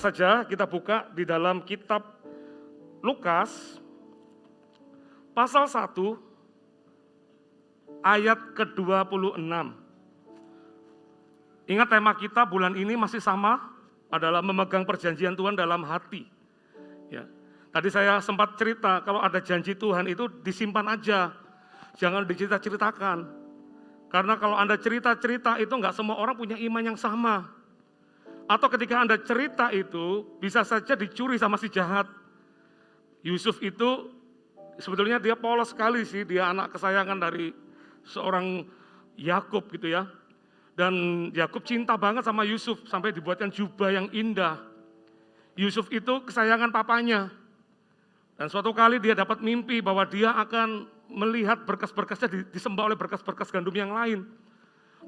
saja kita buka di dalam kitab Lukas pasal 1 ayat ke-26. Ingat tema kita bulan ini masih sama, adalah memegang perjanjian Tuhan dalam hati. Ya. Tadi saya sempat cerita kalau ada janji Tuhan itu disimpan aja, jangan dicerita-ceritakan. Karena kalau Anda cerita-cerita itu enggak semua orang punya iman yang sama. Atau ketika Anda cerita itu bisa saja dicuri sama si jahat. Yusuf itu sebetulnya dia polos sekali sih, dia anak kesayangan dari seorang Yakub gitu ya. Dan Yakub cinta banget sama Yusuf sampai dibuatkan jubah yang indah. Yusuf itu kesayangan papanya. Dan suatu kali dia dapat mimpi bahwa dia akan melihat berkas-berkasnya disembah oleh berkas-berkas gandum yang lain.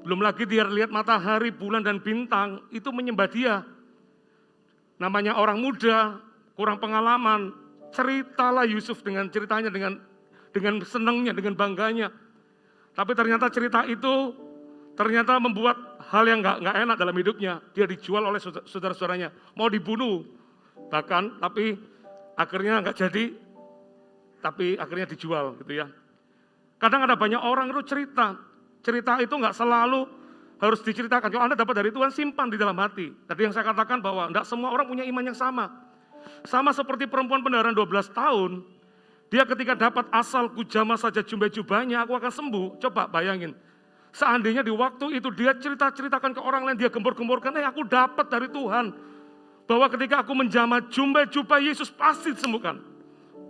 Belum lagi dia lihat matahari, bulan dan bintang itu menyembah dia. Namanya orang muda, kurang pengalaman, ceritalah Yusuf dengan ceritanya, dengan senangnya, dengan bangganya. Tapi ternyata cerita itu ternyata membuat hal yang nggak enak dalam hidupnya. Dia dijual oleh saudara-saudaranya, mau dibunuh bahkan, tapi akhirnya nggak jadi, tapi akhirnya dijual gitu ya. Kadang ada banyak orang itu cerita itu nggak selalu harus diceritakan. Kalau Anda dapat dari Tuhan, simpan di dalam hati. Tadi yang saya katakan bahwa nggak semua orang punya iman yang sama. Sama seperti perempuan pendaran 12 tahun, dia ketika dapat asalku jamah saja jubah-jubahnya, aku akan sembuh. Coba bayangin. Seandainya di waktu itu dia ceritakan ke orang lain, dia gembor-gemborkan, aku dapat dari Tuhan. Bahwa ketika aku menjamah jubah Yesus pasti disembuhkan.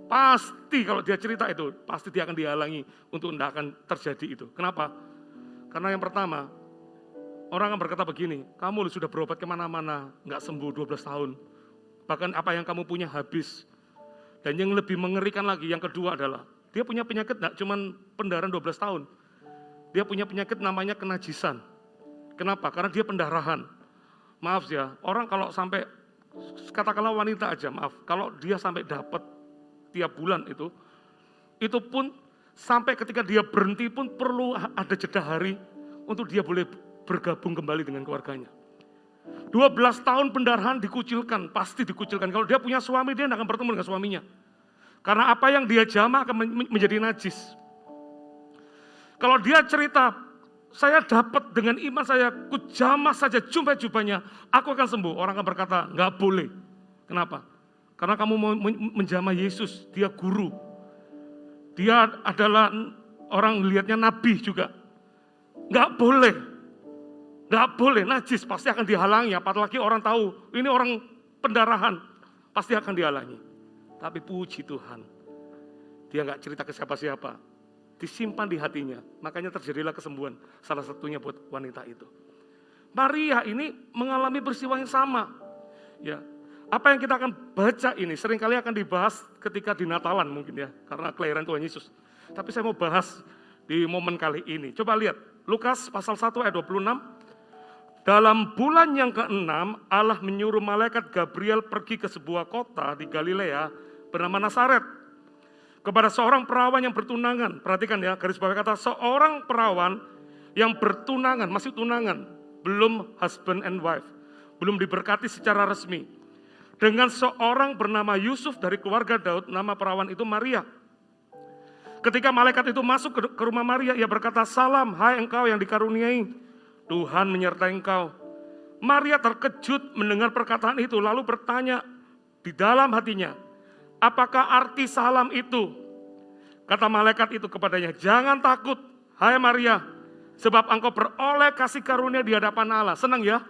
Pasti kalau dia cerita itu, pasti dia akan dihalangi untuk tidak akan terjadi itu. Kenapa? Karena yang pertama, orang akan berkata begini, kamu sudah berobat kemana-mana, nggak sembuh 12 tahun. Bahkan apa yang kamu punya habis. Dan yang lebih mengerikan lagi, yang kedua adalah, dia punya penyakit nggak cuma pendarahan 12 tahun. Dia punya penyakit namanya kenajisan. Kenapa? Karena dia pendarahan. Maaf ya, orang kalau sampai, katakanlah wanita aja, maaf, kalau dia sampai dapat tiap bulan itu pun sampai ketika dia berhenti pun perlu ada jeda hari untuk dia boleh bergabung kembali dengan keluarganya. 12 tahun pendarahan dikucilkan, pasti dikucilkan. Kalau dia punya suami, dia tidak akan bertemu dengan suaminya. Karena apa yang dia jamah akan menjadi najis. Kalau dia cerita, saya dapat dengan iman saya, ku jamah saja jubahnya, aku akan sembuh. Orang akan berkata, enggak boleh. Kenapa? Karena kamu mau menjamah Yesus, dia guru. Dia adalah orang lihatnya nabi juga. Enggak boleh, najis, pasti akan dihalangi. Apalagi orang tahu, ini orang pendarahan, pasti akan dihalangi. Tapi puji Tuhan, dia enggak cerita ke siapa-siapa. Disimpan di hatinya, makanya terjadilah kesembuhan. Salah satunya buat wanita itu. Maria ini mengalami peristiwa yang sama. Ya, apa yang kita akan baca ini seringkali akan dibahas ketika di Natalan mungkin ya, karena kelahiran Tuhan Yesus. Tapi saya mau bahas di momen kali ini. Coba lihat, Lukas pasal 1 ayat 26. Dalam bulan yang ke-6, Allah menyuruh malaikat Gabriel pergi ke sebuah kota di Galilea bernama Nazaret. Kepada seorang perawan yang bertunangan, perhatikan ya, garis bawah kata seorang perawan yang bertunangan, masih tunangan, belum husband and wife, belum diberkati secara resmi. Dengan seorang bernama Yusuf dari keluarga Daud, nama perawan itu Maria. Ketika malaikat itu masuk ke rumah Maria, ia berkata, salam, hai engkau yang dikaruniai, Tuhan menyertai engkau. Maria terkejut mendengar perkataan itu, lalu bertanya di dalam hatinya, apakah arti salam itu? Kata malaikat itu kepadanya, jangan takut, hai Maria, sebab engkau beroleh kasih karunia di hadapan Allah. Senang ya?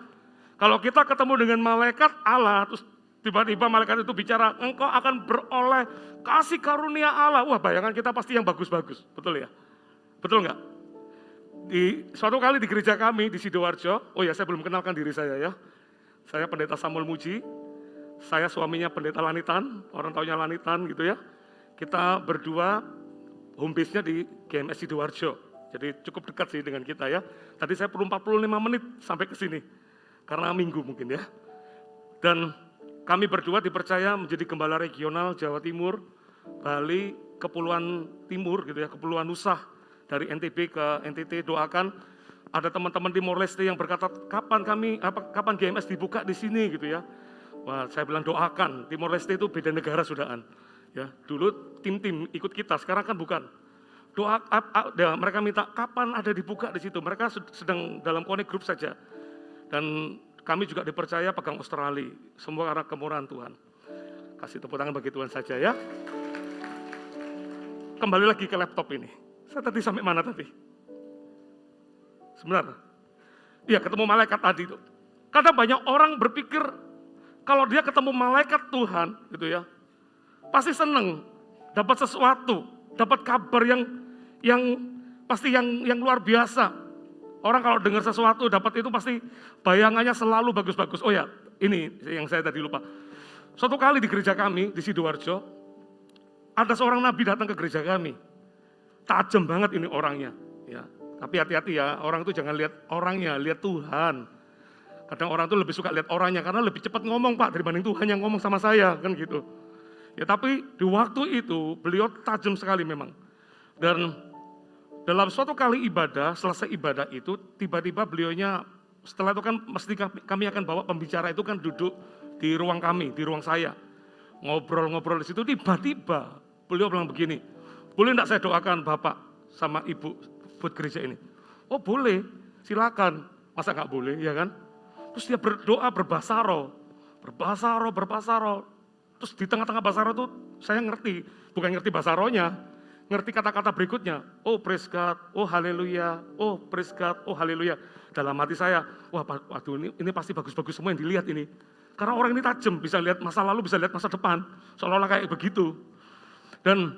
Kalau kita ketemu dengan malaikat Allah, terus tiba-tiba malaikat itu bicara, engkau akan beroleh kasih karunia Allah. Wah, bayangan kita pasti yang bagus-bagus, betul ya? Betul nggak? Di suatu kali di gereja kami di Sidoarjo, oh ya saya belum kenalkan diri saya ya. Saya pendeta Samuel Muji. Saya suaminya pendeta Lanitan, orang taunya Lanitan gitu ya. Kita berdua home base-nya di GMS Sidoarjo. Jadi cukup dekat sih dengan kita ya. Tadi saya perlu 45 menit sampai ke sini. Karena minggu mungkin ya. Dan kami berdua dipercaya menjadi gembala regional Jawa Timur, Bali, Kepulauan Timur gitu ya, Kepulauan Nusa. Dari NTB ke NTT, doakan ada teman-teman Timor Leste yang berkata, kapan GMS dibuka di sini gitu ya. Wah, saya bilang doakan, Timor Leste itu beda negara sudahan. Ya, dulu tim-tim ikut kita, sekarang kan bukan. Mereka minta kapan ada dibuka di situ. Mereka sedang dalam connect group saja. Dan kami juga dipercaya pegang Australia. Semua karena kemurahan Tuhan. Kasih tepuk tangan bagi Tuhan saja ya. Kembali lagi ke laptop ini. Saya tadi sampai mana tadi? Sebenarnya. Iya, ketemu malaikat tadi itu. Kadang banyak orang berpikir kalau dia ketemu malaikat Tuhan, gitu ya, pasti seneng, dapat sesuatu, dapat kabar yang luar biasa. Orang kalau dengar sesuatu dapat itu pasti bayangannya selalu bagus-bagus. Oh ya, ini yang saya tadi lupa. Suatu kali di gereja kami di Sidoarjo, ada seorang nabi datang ke gereja kami. Tajam banget ini orangnya. Ya, tapi hati-hati ya, orang itu jangan lihat orangnya, lihat Tuhan. Kadang orang tuh lebih suka lihat orangnya karena lebih cepat ngomong Pak dibanding Tuhan yang ngomong sama saya kan gitu. Ya tapi di waktu itu beliau tajam sekali memang. Dan dalam suatu kali ibadah, selesai ibadah itu tiba-tiba beliaunya setelah itu kan mesti kami akan bawa pembicara itu kan duduk di ruang kami, di ruang saya. Ngobrol-ngobrol di situ tiba-tiba beliau bilang begini, boleh enggak saya doakan Bapak sama Ibu buat gereja ini? Oh boleh, silakan. Masa enggak boleh ya kan? Terus dia berdoa berbahasa roh. Terus di tengah-tengah bahasa roh itu saya ngerti, bukan ngerti bahasa rohnya, ngerti kata-kata berikutnya. Oh praise God, oh haleluya, oh praise God, oh haleluya. Dalam hati saya, wah waduh ini pasti bagus-bagus semua yang dilihat ini. Karena orang ini tajam, bisa lihat masa lalu, bisa lihat masa depan. Seolah-olah kayak begitu. Dan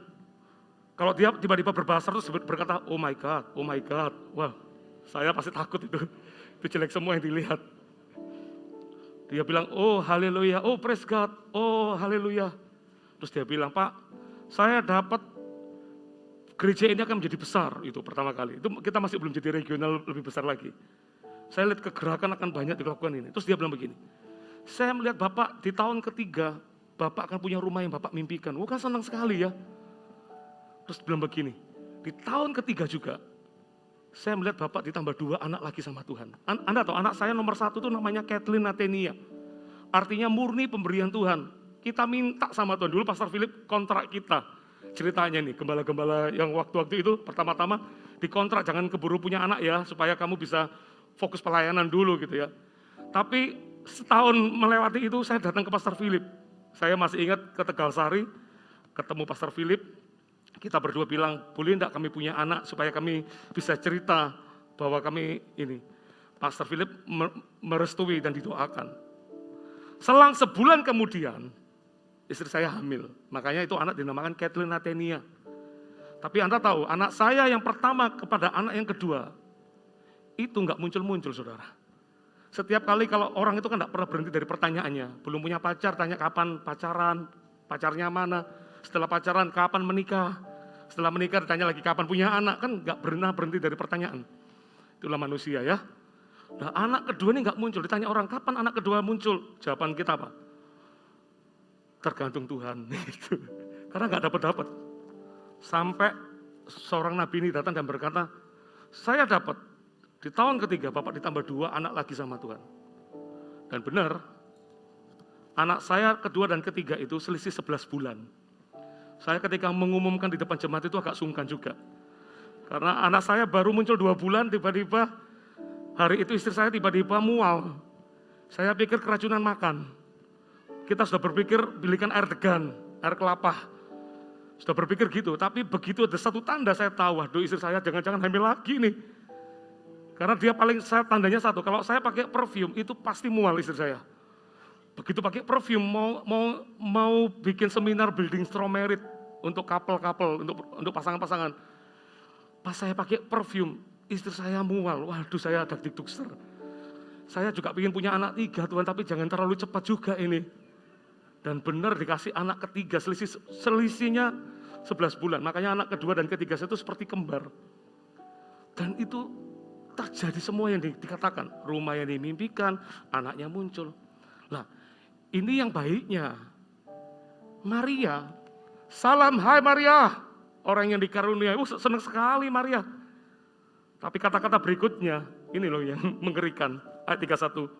kalau dia tiba-tiba berbahasa terus berkata, oh my God. Wah saya pasti takut itu. Itu jelek semua yang dilihat. Dia bilang, oh haleluya, oh praise God, oh haleluya. Terus dia bilang, Pak, saya dapat gereja ini akan menjadi besar, itu pertama kali. Itu kita masih belum jadi regional lebih besar lagi. Saya lihat kegerakan akan banyak dilakukan ini. Terus dia bilang begini, saya melihat Bapak di tahun ketiga, Bapak akan punya rumah yang Bapak mimpikan. Oh kan senang sekali ya. Terus bilang begini, di tahun ketiga juga, saya melihat Bapak ditambah 2 anak lagi sama Tuhan. Anda tahu anak saya nomor 1 itu namanya Kathleen Natenia. Artinya murni pemberian Tuhan. Kita minta sama Tuhan. Dulu Pastor Philip kontrak kita. Ceritanya nih, gembala-gembala yang waktu-waktu itu pertama-tama dikontrak. Jangan keburu punya anak ya, supaya kamu bisa fokus pelayanan dulu gitu ya. Tapi setahun melewati itu saya datang ke Pastor Philip. Saya masih ingat ke Tegalsari, ketemu Pastor Philip. Kita berdua bilang, boleh enggak kami punya anak supaya kami bisa cerita bahwa kami ini. Pastor Philip merestui dan didoakan. Selang sebulan kemudian, istri saya hamil. Makanya itu anak dinamakan Kathleen Natenia. Tapi Anda tahu, anak saya yang pertama kepada anak yang kedua, itu enggak muncul-muncul saudara. Setiap kali kalau orang itu kan enggak pernah berhenti dari pertanyaannya. Belum punya pacar, tanya kapan pacaran, pacarnya mana. Setelah pacaran, kapan menikah? Setelah menikah, ditanya lagi kapan punya anak. Kan gak pernah berhenti dari pertanyaan. Itulah manusia ya. Nah anak kedua ini gak muncul. Ditanya orang, kapan anak kedua muncul? Jawaban kita apa? Tergantung Tuhan. Karena gak dapat-dapat. Sampai seorang nabi ini datang dan berkata, saya dapat di tahun ketiga Bapak ditambah 2 anak lagi sama Tuhan. Dan benar, anak saya kedua dan ketiga itu selisih 11 bulan. Saya ketika mengumumkan di depan jemaat itu agak sungkan juga. Karena anak saya baru muncul 2 bulan, tiba-tiba hari itu istri saya tiba-tiba mual. Saya pikir keracunan makan. Kita sudah berpikir belikan air degan, air kelapa. Sudah berpikir gitu, tapi begitu ada satu tanda saya tahu, waduh istri saya jangan-jangan hamil lagi nih. Karena dia tandanya satu, kalau saya pakai perfume itu pasti mual istri saya. Begitu pakai perfume mau bikin seminar building straw merit untuk couple-couple, untuk pasangan-pasangan. Pas saya pakai perfume, istri saya mual. Waduh, saya ada dikdukser. Saya juga ingin punya anak 3 Tuhan, tapi jangan terlalu cepat juga ini. Dan benar dikasih anak ketiga, selisihnya 11 bulan. Makanya anak kedua dan ketiga saya itu seperti kembar. Dan itu terjadi semua yang dikatakan. Rumah yang dimimpikan, anaknya muncul. Lah, ini yang baiknya. Maria, salam hai Maria. Orang yang dikaruniai, senang sekali Maria. Tapi kata-kata berikutnya, ini loh yang mengerikan. Ayat 31.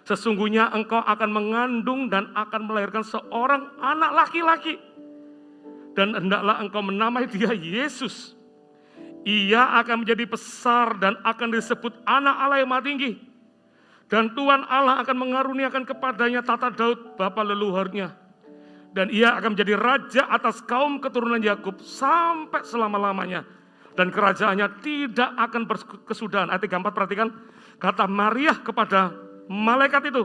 Sesungguhnya engkau akan mengandung dan akan melahirkan seorang anak laki-laki. Dan hendaklah engkau menamai dia Yesus. Ia akan menjadi besar dan akan disebut anak Allah yang Maha Tinggi. Dan Tuhan Allah akan mengaruniakan kepadanya tata Daud bapa leluhurnya. Dan ia akan menjadi raja atas kaum keturunan Yakub sampai selama-lamanya. Dan kerajaannya tidak akan berkesudahan. Ayat 34 perhatikan, kata Maria kepada malaikat itu,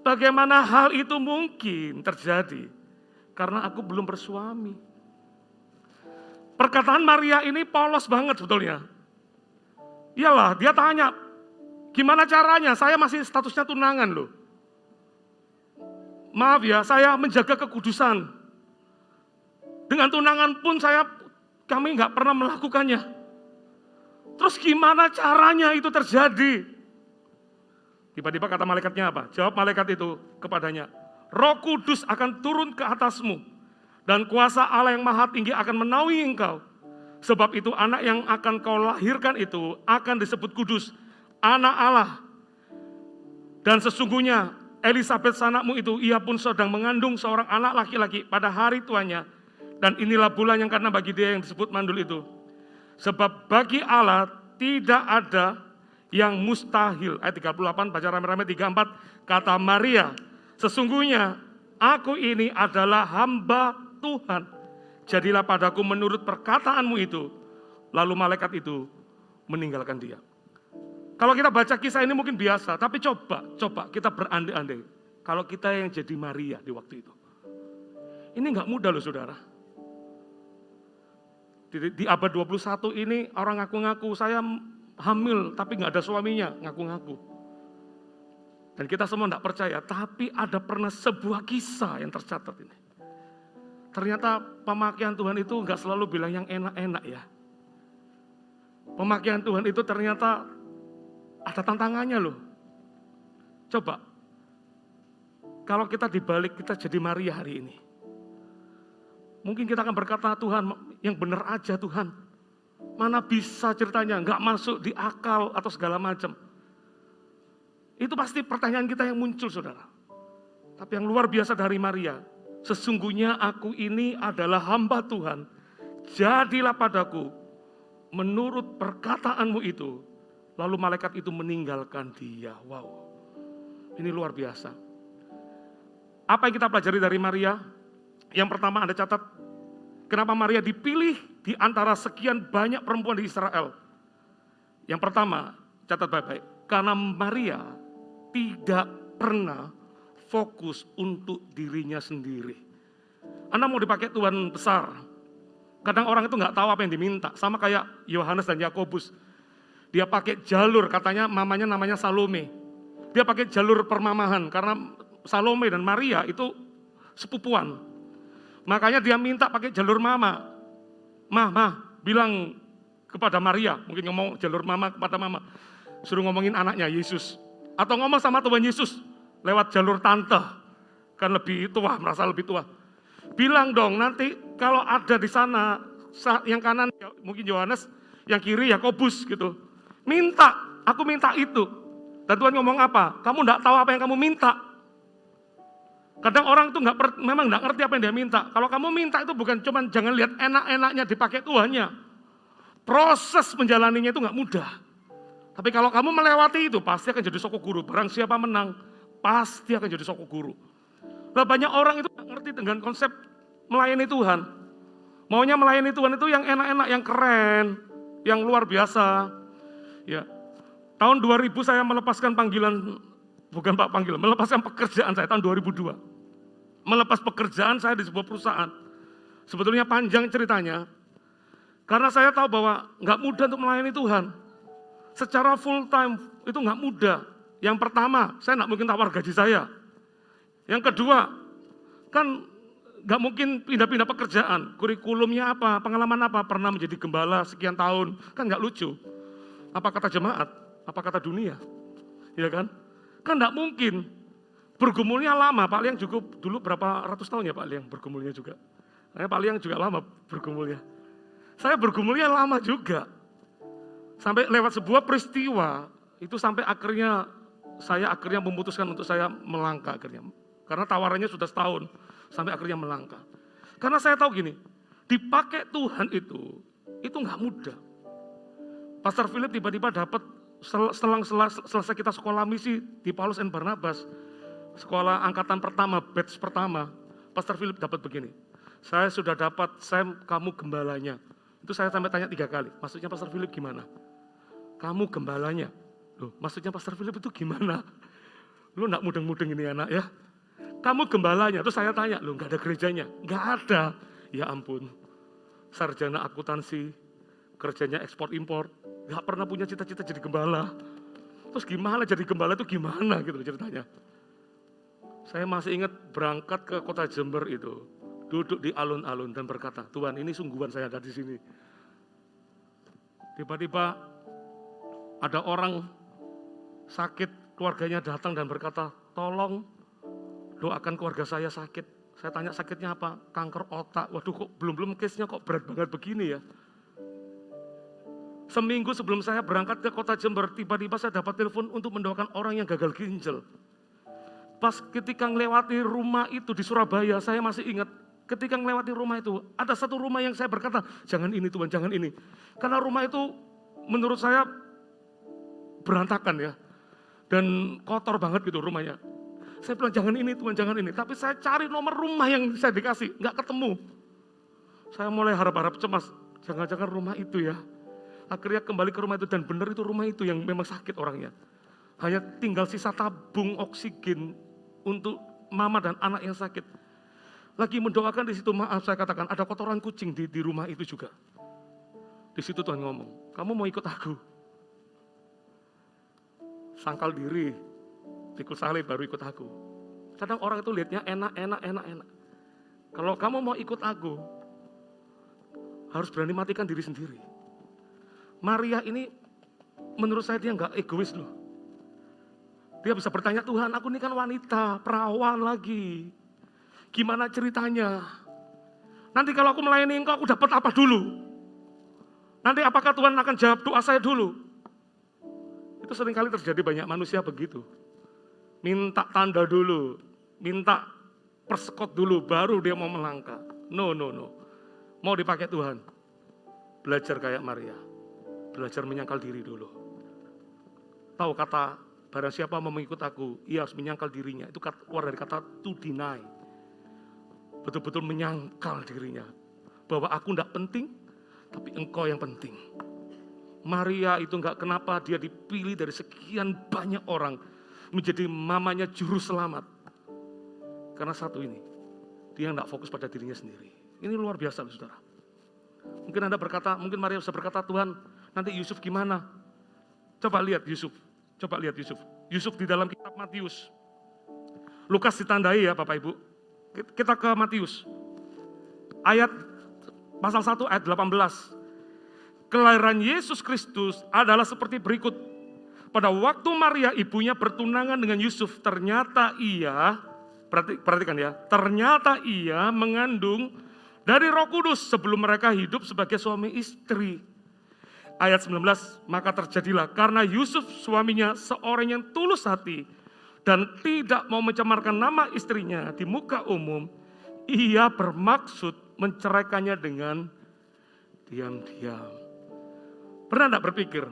bagaimana hal itu mungkin terjadi? Karena aku belum bersuami. Perkataan Maria ini polos banget sebetulnya. Iyalah, dia tanya, gimana caranya? Saya masih statusnya tunangan loh. Maaf ya, saya menjaga kekudusan. Dengan tunangan pun kami nggak pernah melakukannya. Terus gimana caranya itu terjadi? Tiba-tiba kata malaikatnya apa? Jawab malaikat itu kepadanya, Roh Kudus akan turun ke atasmu, dan kuasa Allah yang Maha Tinggi akan menaungi engkau. Sebab itu anak yang akan kau lahirkan itu akan disebut kudus, anak Allah. Dan sesungguhnya Elisabet sanakmu itu, ia pun sedang mengandung seorang anak laki-laki pada hari tuanya. Dan inilah bulan yang karena bagi dia yang disebut mandul itu. Sebab bagi Allah tidak ada yang mustahil. Ayat 38, baca rame-rame 34, kata Maria, sesungguhnya aku ini adalah hamba Tuhan. Jadilah padaku menurut perkataanmu itu. Lalu malaikat itu meninggalkan dia. Kalau kita baca kisah ini mungkin biasa, tapi coba kita berandai-andai. Kalau kita yang jadi Maria di waktu itu. Ini enggak mudah loh saudara. Di abad 21 ini orang ngaku-ngaku saya hamil tapi enggak ada suaminya, ngaku-ngaku. Dan kita semua enggak percaya, tapi ada pernah sebuah kisah yang tercatat ini. Ternyata pemakaian Tuhan itu enggak selalu bilang yang enak-enak ya. Pemakaian Tuhan itu ternyata ada tantangannya loh. Coba, kalau kita dibalik kita jadi Maria hari ini. Mungkin kita akan berkata, Tuhan yang benar aja Tuhan. Mana bisa ceritanya, nggak masuk di akal atau segala macam. Itu pasti pertanyaan kita yang muncul saudara. Tapi yang luar biasa dari Maria, sesungguhnya aku ini adalah hamba Tuhan. Jadilah padaku menurut perkataanmu itu. Lalu malaikat itu meninggalkan dia. Wow, ini luar biasa. Apa yang kita pelajari dari Maria? Yang pertama Anda catat, kenapa Maria dipilih di antara sekian banyak perempuan di Israel. Yang pertama, catat baik-baik, karena Maria tidak pernah fokus untuk dirinya sendiri. Anda mau dipakai Tuhan besar, kadang orang itu nggak tahu apa yang diminta, sama kayak Yohanes dan Yakobus. Dia pakai jalur, katanya mamanya namanya Salome. Dia pakai jalur permamahan, karena Salome dan Maria itu sepupuan. Makanya dia minta pakai jalur mama. Mah, bilang kepada Maria, mungkin ngomong jalur mama kepada mama. Suruh ngomongin anaknya, Yesus. Atau ngomong sama Tuhan Yesus, lewat jalur tante. Kan lebih tua, merasa lebih tua. Bilang dong, nanti kalau ada di sana, yang kanan mungkin Yohanes, yang kiri Yakobus gitu. Aku minta itu. Dan Tuhan ngomong apa? Kamu enggak tahu apa yang kamu minta. Kadang orang itu memang enggak ngerti apa yang dia minta. Kalau kamu minta itu bukan cuma jangan lihat enak-enaknya dipakai Tuhannya. Proses menjalaninya itu enggak mudah. Tapi kalau kamu melewati itu pasti akan jadi soko guru. Barang siapa menang, pasti akan jadi soko guru. Nah, banyak orang itu enggak ngerti dengan konsep melayani Tuhan. Maunya melayani Tuhan itu yang enak-enak, yang keren, yang luar biasa. Ya, tahun 2000 saya melepaskan melepaskan pekerjaan saya tahun 2002. Melepas pekerjaan saya di sebuah perusahaan. Sebetulnya panjang ceritanya, karena saya tahu bahwa nggak mudah untuk melayani Tuhan. Secara full time itu nggak mudah. Yang pertama, saya nggak mungkin tawar gaji saya. Yang kedua, kan nggak mungkin pindah-pindah pekerjaan. Kurikulumnya apa, pengalaman apa, pernah menjadi gembala sekian tahun, kan nggak lucu. Apa kata jemaat? Apa kata dunia? Ya kan? Kan enggak mungkin. Bergumulnya lama, Pak Liang cukup dulu berapa ratus tahun ya Pak Liang bergumulnya juga. Pak Liang juga lama bergumulnya. Saya bergumulnya lama juga. Sampai lewat sebuah peristiwa, itu sampai akhirnya saya akhirnya memutuskan untuk saya melangkah akhirnya. Karena tawarannya sudah setahun, sampai akhirnya melangkah. Karena saya tahu gini, dipakai Tuhan itu nggak mudah. Pastor Philip tiba-tiba dapat setelah selesai kita sekolah misi di Paulus and Barnabas, sekolah angkatan pertama, batch pertama, Pastor Philip dapat begini. Saya sudah dapat, Sam, kamu gembalanya. Itu saya sampai tanya 3 kali, maksudnya Pastor Philip gimana? Kamu gembalanya. Loh, maksudnya Pastor Philip itu gimana? Lu gak mudeng-mudeng ini anak ya. Kamu gembalanya, terus saya tanya, loh gak ada gerejanya? Gak ada. Ya ampun, sarjana akuntansi, kerjanya ekspor-impor, gak pernah punya cita-cita jadi gembala. Terus gimana jadi gembala itu gimana gitu ceritanya. Saya masih ingat berangkat ke kota Jember itu, duduk di alun-alun dan berkata, Tuhan ini sungguhan saya ada di sini. Tiba-tiba ada orang sakit, keluarganya datang dan berkata, tolong doakan keluarga saya sakit. Saya tanya sakitnya apa? Kanker otak. Waduh kok belum case-nya kok berat banget begini ya. Seminggu sebelum saya berangkat ke kota Jember, tiba-tiba saya dapat telepon untuk mendoakan orang yang gagal ginjal. Pas ketika melewati rumah itu di Surabaya, saya masih ingat ketika melewati rumah itu, ada satu rumah yang saya berkata, jangan ini Tuhan, jangan ini. Karena rumah itu menurut saya berantakan ya, dan kotor banget gitu rumahnya. Saya bilang jangan ini Tuhan, jangan ini. Tapi saya cari nomor rumah yang saya dikasih, nggak ketemu. Saya mulai harap-harap cemas, jangan-jangan rumah itu ya. Akhirnya kembali ke rumah itu dan benar itu rumah itu yang memang sakit orangnya. Hanya tinggal sisa tabung oksigen untuk mama dan anak yang sakit. Lagi mendoakan di situ, maaf saya katakan ada kotoran kucing di rumah itu juga. Di situ Tuhan ngomong, kamu mau ikut aku? Sangkal diri, pikul salib baru ikut aku. Kadang orang itu lihatnya enak. Kalau kamu mau ikut aku, harus berani matikan diri sendiri. Maria ini menurut saya dia nggak egois loh. Dia bisa bertanya, Tuhan aku ini kan wanita, perawan lagi. Gimana ceritanya? Nanti kalau aku melayani engkau, aku dapat apa dulu? Nanti apakah Tuhan akan jawab doa saya dulu? Itu seringkali terjadi banyak manusia begitu. Minta tanda dulu, minta persekot dulu, baru dia mau melangkah. No. Mau dipakai Tuhan, belajar kayak Maria. Belajar menyangkal diri dulu. Tahu kata, barang siapa mau mengikut aku, ia harus menyangkal dirinya. Itu keluar dari kata to deny. Betul-betul menyangkal dirinya. Bahwa aku tidak penting, tapi engkau yang penting. Maria itu enggak kenapa dia dipilih dari sekian banyak orang menjadi mamanya juru selamat. Karena satu ini, dia enggak fokus pada dirinya sendiri. Ini luar biasa loh saudara. Mungkin Anda berkata, mungkin Maria bisa berkata, Tuhan nanti Yusuf gimana? Coba lihat Yusuf. Yusuf di dalam kitab Matius. Lukas ditandai ya Bapak Ibu. Kita ke Matius. Ayat pasal 1 ayat 18. Kelahiran Yesus Kristus adalah seperti berikut. Pada waktu Maria ibunya bertunangan dengan Yusuf, ternyata ia, perhatikan ya, ternyata ia mengandung dari Roh Kudus sebelum mereka hidup sebagai suami istri. Ayat 19, maka terjadilah karena Yusuf suaminya seorang yang tulus hati dan tidak mau mencemarkan nama istrinya di muka umum, ia bermaksud menceraikannya dengan diam-diam. Pernah enggak berpikir,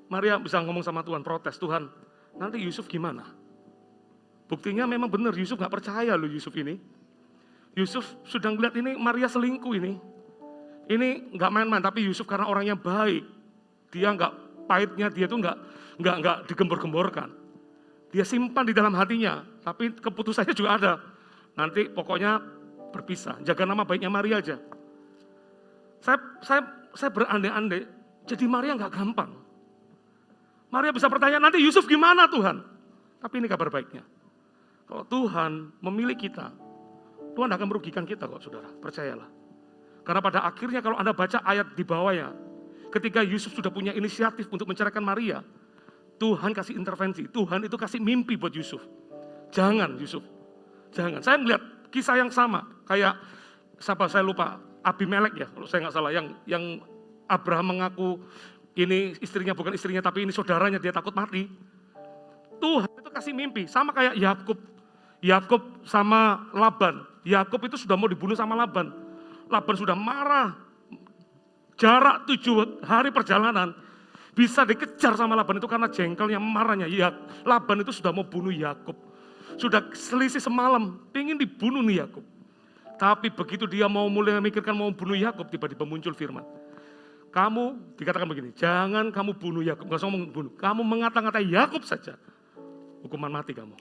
Maria bisa ngomong sama Tuhan, protes, Tuhan nanti Yusuf gimana? Buktinya memang benar, Yusuf gak percaya loh Yusuf ini. Yusuf sudah ngeliat ini Maria selingkuh ini. Ini gak main-main, tapi Yusuf karena orangnya baik. Dia nggak pahitnya, dia tuh nggak digembor-gemborkan. Dia simpan di dalam hatinya, tapi keputusannya juga ada. Nanti pokoknya berpisah, jaga nama baiknya Maria aja. Saya berandai-andai, jadi Maria nggak gampang. Maria bisa bertanya, nanti Yusuf gimana Tuhan? Tapi ini kabar baiknya. Kalau Tuhan memilih kita, Tuhan akan merugikan kita kok saudara, percayalah. Karena pada akhirnya kalau Anda baca ayat di bawahnya, ketika Yusuf sudah punya inisiatif untuk menceraikan Maria, Tuhan kasih intervensi. Tuhan itu kasih mimpi buat Yusuf. Jangan Yusuf, jangan. Saya melihat kisah yang sama, kayak siapa saya lupa, Abimelek ya, kalau saya nggak salah, yang Abraham mengaku ini istrinya bukan istrinya, tapi ini saudaranya, dia takut mati. Tuhan itu kasih mimpi, sama kayak Yakub. Yakub sama Laban. Yakub itu sudah mau dibunuh sama Laban. Laban sudah marah. Jarak 7 hari perjalanan. Bisa dikejar sama Laban itu karena jengkelnya, marahnya. Ya, Laban itu sudah mau bunuh Yakub. Sudah selisih semalam, ingin dibunuh nih Yakub. Tapi begitu dia mau mulai memikirkan mau bunuh Yakub, tiba-tiba muncul firman. Kamu, dikatakan begini, jangan kamu bunuh Yakub, gak usah ngomong bunuh. Kamu mengata-ngatai Yakub saja, hukuman mati kamu.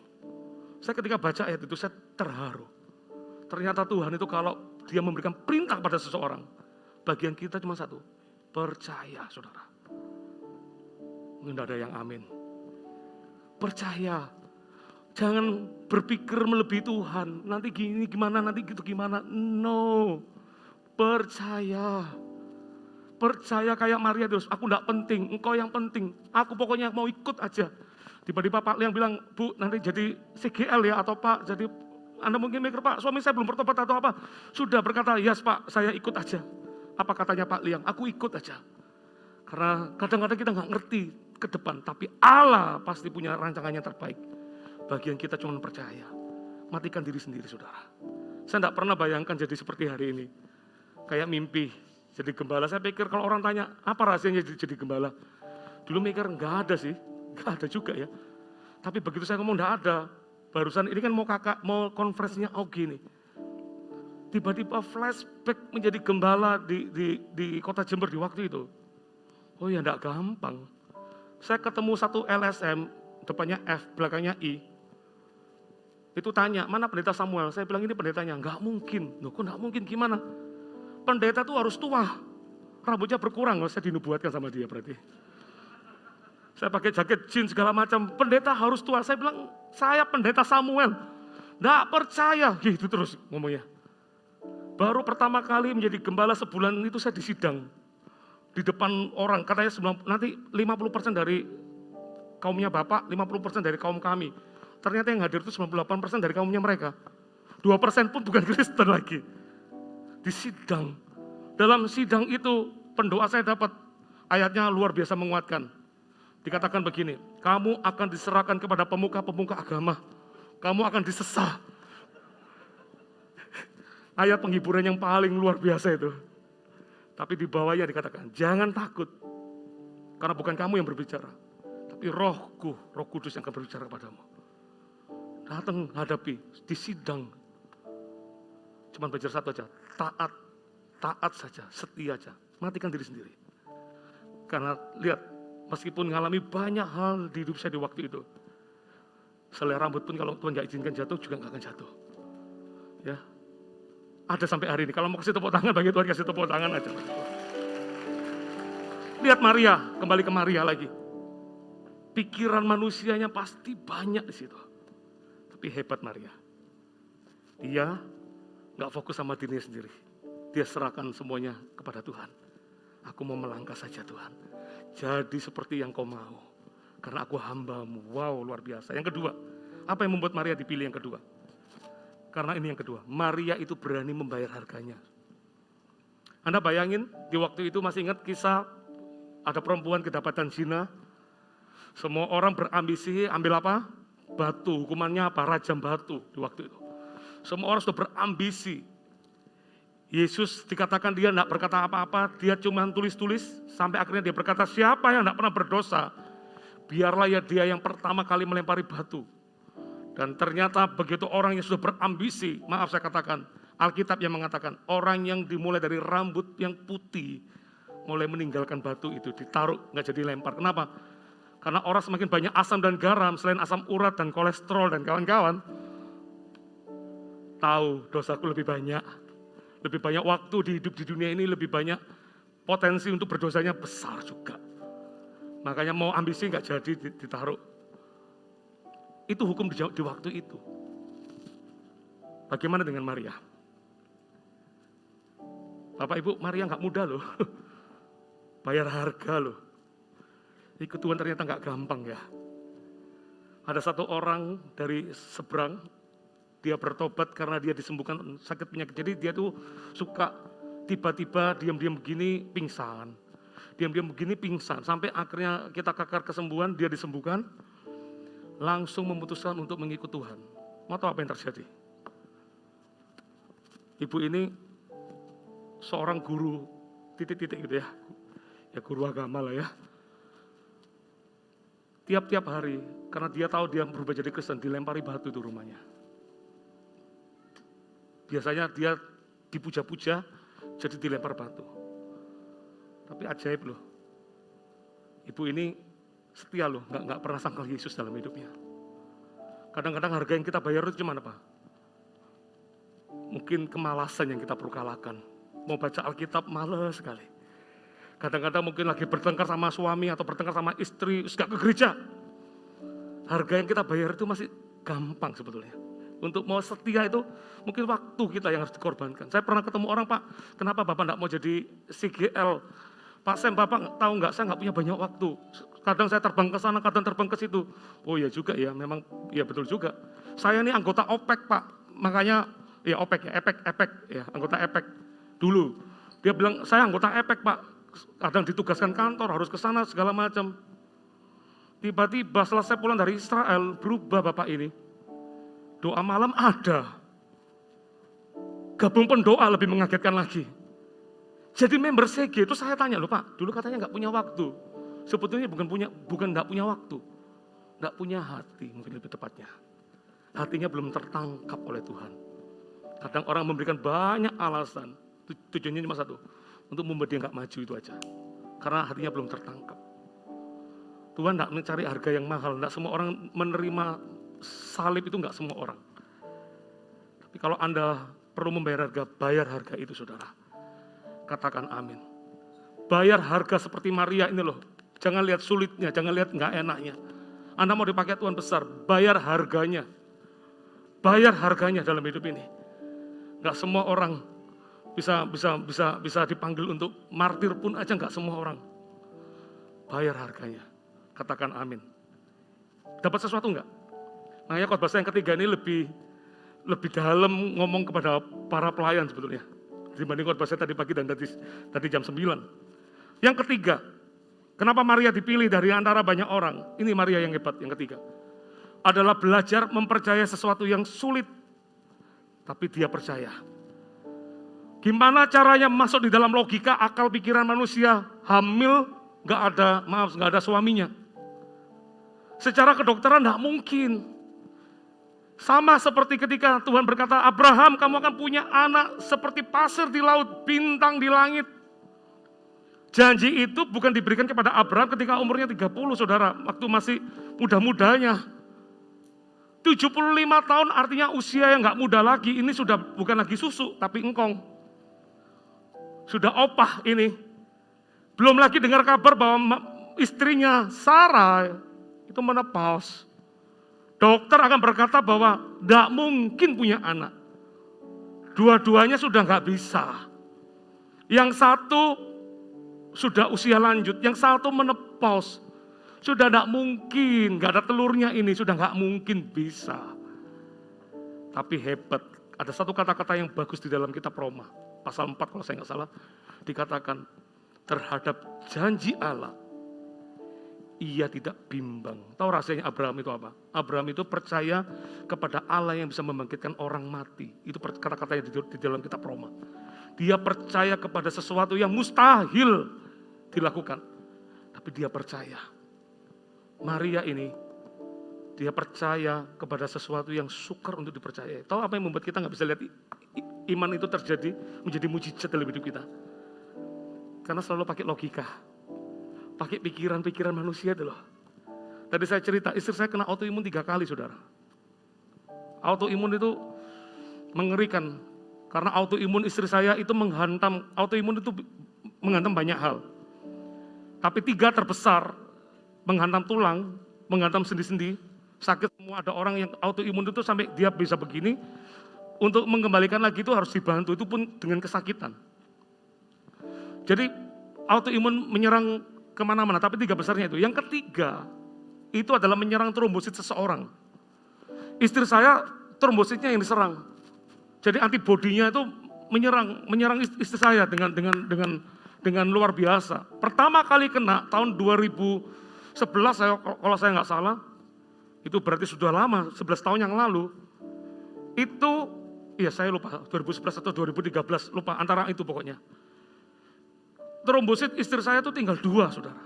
Saya ketika baca ayat itu, saya terharu. Ternyata Tuhan itu kalau dia memberikan perintah pada seseorang, bagian kita cuma satu, percaya saudara. Mungkin tidak ada yang amin. Percaya. Jangan berpikir melebihi Tuhan. Nanti gini gimana, nanti gitu gimana. No. Percaya. Percaya kayak Maria terus. Aku tidak penting, engkau yang penting. Aku pokoknya mau ikut aja. Tiba-tiba Pak Liang bilang, Bu nanti jadi CGL ya atau Pak jadi, Anda mungkin mikir Pak suami saya belum bertobat atau apa. Sudah berkata, yes Pak saya ikut aja. Apa katanya Pak Liang? Aku ikut aja. Karena kadang-kadang kita nggak ngerti ke depan. Tapi Allah pasti punya rancangan yang terbaik. Bagian kita cuma percaya. Matikan diri sendiri saudara. Saya tidak pernah bayangkan jadi seperti hari ini. Kayak mimpi. Jadi gembala, saya pikir kalau orang tanya, apa rahasianya jadi gembala? Dulu mikir, nggak ada sih. Nggak ada juga ya. Tapi begitu saya ngomong, nggak ada. Barusan ini kan mau konferensinya Augie nih. Tiba-tiba flashback menjadi gembala di kota Jember di waktu itu. Oh ya, nggak gampang. Saya ketemu satu LSM, depannya F, belakangnya I. Itu tanya, mana pendeta Samuel? Saya bilang ini pendetanya. Nggak mungkin. Loh kok nggak mungkin, gimana? Pendeta tuh harus tua. Rambutnya berkurang, saya dinubuatkan sama dia berarti. Saya pakai jaket jeans segala macam. Pendeta harus tua. Saya bilang, saya pendeta Samuel. Nggak percaya. Gitu terus ngomongnya. Baru pertama kali menjadi gembala sebulan itu saya disidang. Di depan orang, katanya nanti 50% dari kaumnya Bapak, 50% dari kaum kami. Ternyata yang hadir itu 98% dari kaumnya mereka. 2% pun bukan Kristen lagi. Di sidang. Dalam sidang itu pendoa saya dapat ayatnya luar biasa menguatkan. Dikatakan begini, kamu akan diserahkan kepada pemuka-pemuka agama. Kamu akan disesah. Ayat penghiburan yang paling luar biasa itu. Tapi di bawahnya dikatakan, jangan takut. Karena bukan kamu yang berbicara. Tapi Rohku, Roh Kudus yang akan berbicara kepadamu. Datang hadapi, disidang. Cuman belajar satu aja, taat saja, setia aja. Matikan diri sendiri. Karena lihat, meskipun mengalami banyak hal di hidup saya di waktu itu. Selai rambut pun kalau Tuhan gak izinkan jatuh, juga gak akan jatuh. Ya, ada sampai hari ini. Kalau mau kasih tepuk tangan, bagi Tuhan kasih tepuk tangan aja. Lihat Maria, kembali ke Maria lagi. Pikiran manusianya pasti banyak di situ. Tapi hebat Maria. Dia gak fokus sama dirinya sendiri. Dia serahkan semuanya kepada Tuhan. Aku mau melangkah saja Tuhan. Jadi seperti yang kau mau. Karena aku hambamu. Wow, luar biasa. Yang kedua, apa yang membuat Maria dipilih yang kedua? Karena ini yang kedua, Maria itu berani membayar harganya. Anda bayangin, di waktu itu masih ingat kisah ada perempuan kedapatan zina. Semua orang berambisi, ambil apa? Batu, hukumannya apa? Rajam batu di waktu itu. Semua orang sudah berambisi. Yesus dikatakan dia tidak berkata apa-apa, dia cuma tulis-tulis, sampai akhirnya dia berkata, siapa yang tidak pernah berdosa, biarlah ya dia yang pertama kali melempari batu. Dan ternyata begitu orang yang sudah berambisi, maaf saya katakan, Alkitab yang mengatakan, orang yang dimulai dari rambut yang putih, mulai meninggalkan batu itu, ditaruh, nggak jadi lempar. Kenapa? Karena orang semakin banyak asam dan garam, selain asam urat dan kolesterol dan kawan-kawan, tahu dosaku lebih banyak waktu di hidup di dunia ini, lebih banyak potensi untuk berdosanya besar juga. Makanya mau ambisi nggak jadi ditaruh. Itu hukum di waktu itu. Bagaimana dengan Maria? Bapak Ibu, Maria nggak mudah loh. Bayar harga loh. Ikut Tuhan ternyata nggak gampang ya. Ada satu orang dari seberang, dia bertobat karena dia disembuhkan sakit penyakit. Jadi dia tuh suka tiba-tiba diam-diam begini pingsan. Diam-diam begini pingsan. Sampai akhirnya kita kakar kesembuhan, dia disembuhkan. langsung memutuskan untuk mengikut Tuhan. Mau tahu apa yang terjadi? Ibu ini seorang guru titik-titik gitu ya. Ya guru agama lah ya. Tiap-tiap hari, karena dia tahu dia berubah jadi Kristen, dilempari batu itu rumahnya. Biasanya dia dipuja-puja, jadi dilempar batu. Tapi ajaib loh. Ibu ini setia loh, nggak pernah sangkal Yesus dalam hidupnya. Kadang-kadang harga yang kita bayar itu cuma apa? Mungkin kemalasan yang kita perlu kalahkan. Mau baca Alkitab malas sekali. Kadang-kadang mungkin lagi bertengkar sama suami atau bertengkar sama istri, gak ke gereja. Harga yang kita bayar itu masih gampang sebetulnya. Untuk mau setia itu mungkin waktu kita yang harus dikorbankan. Saya pernah ketemu orang, Pak, kenapa Bapak gak mau jadi CGL? Pak Sam, Bapak tahu nggak, saya nggak punya banyak waktu. Kadang saya terbang ke sana, kadang terbang ke situ. Oh iya juga ya, memang ya betul juga. Saya ini anggota OPEC, Pak. Makanya ya OPEC ya, EPEC ya, anggota EPEC dulu. Dia bilang, saya anggota EPEC, Pak. Kadang ditugaskan kantor, harus ke sana segala macam. Tiba-tiba selesai pulang dari Israel, berubah Bapak ini. Doa malam ada. Gabung pendoa lebih mengagetkan lagi. Jadi member CG itu saya tanya loh Pak, dulu katanya nggak punya waktu. Sebetulnya bukan nggak punya waktu, nggak punya hati mungkin lebih tepatnya. Hatinya belum tertangkap oleh Tuhan. Kadang orang memberikan banyak alasan, tujuannya cuma satu, untuk membuat dia nggak maju itu aja. Karena hatinya belum tertangkap. Tuhan nggak mencari harga yang mahal, nggak semua orang menerima salib itu, nggak semua orang. Tapi kalau Anda perlu membayar harga, bayar harga itu saudara. Katakan amin. Bayar harga seperti Maria ini loh. Jangan lihat sulitnya, jangan lihat nggak enaknya. Anda mau dipakai Tuhan besar, bayar harganya. Bayar harganya dalam hidup ini. Nggak semua orang bisa dipanggil untuk martir pun aja, nggak semua orang. Bayar harganya. Katakan amin. Dapat sesuatu nggak? Makanya khotbah saya yang ketiga ini lebih dalam ngomong kepada para pelayan sebetulnya. Dibanding khotbah saya tadi pagi dan tadi jam 9. Yang ketiga, kenapa Maria dipilih dari antara banyak orang? Ini Maria yang hebat, yang ketiga. Adalah belajar mempercayai sesuatu yang sulit, tapi dia percaya. Gimana caranya masuk di dalam logika, akal pikiran manusia, hamil, gak ada suaminya. Secara kedokteran gak mungkin. Sama seperti ketika Tuhan berkata, Abraham kamu akan punya anak seperti pasir di laut, bintang di langit. Janji itu bukan diberikan kepada Abraham ketika umurnya 30 saudara, waktu masih muda-mudanya. 75 tahun artinya usia yang gak muda lagi, ini sudah bukan lagi susu tapi engkong. Sudah opah ini. Belum lagi dengar kabar bahwa istrinya Sarah itu menopause. Dokter akan berkata bahwa tidak mungkin punya anak. Dua-duanya sudah nggak bisa. Yang satu sudah usia lanjut, yang satu menopause. Sudah tidak mungkin, nggak ada telurnya ini, sudah nggak mungkin bisa. Tapi hebat, ada satu kata-kata yang bagus di dalam kitab Roma. Pasal 4 kalau saya nggak salah, dikatakan terhadap janji Allah. Ia tidak bimbang. Tahu rasanya Abraham itu apa? Abraham itu percaya kepada Allah yang bisa membangkitkan orang mati. Itu kata-kata yang di dalam kitab Roma. Dia percaya kepada sesuatu yang mustahil dilakukan. Tapi dia percaya. Maria ini, dia percaya kepada sesuatu yang sukar untuk dipercayai. Tahu apa yang membuat kita nggak bisa lihat iman itu terjadi, menjadi mujizat dalam hidup kita? Karena selalu pakai logika. Pakai pikiran-pikiran manusia itu loh. Tadi saya cerita, istri saya kena autoimun 3 kali saudara. Autoimun itu mengerikan. Karena autoimun istri saya itu menghantam banyak hal. Tapi 3 terbesar, menghantam tulang, menghantam sendi-sendi, sakit semua. Ada orang yang autoimun itu sampai dia bisa begini, untuk mengembalikan lagi itu harus dibantu, itu pun dengan kesakitan. Jadi autoimun menyerang kemana-mana, tapi 3 besarnya itu. Yang ketiga, itu adalah menyerang trombosit seseorang. Istri saya trombositnya yang diserang. Jadi antibodinya itu menyerang istri saya dengan luar biasa. Pertama kali kena tahun 2011 kalau saya nggak salah, Itu berarti sudah lama, 11 tahun yang lalu. Itu, ya saya lupa, 2011 atau 2013, lupa, antara itu pokoknya. Trombosit istri saya itu tinggal 2, saudara.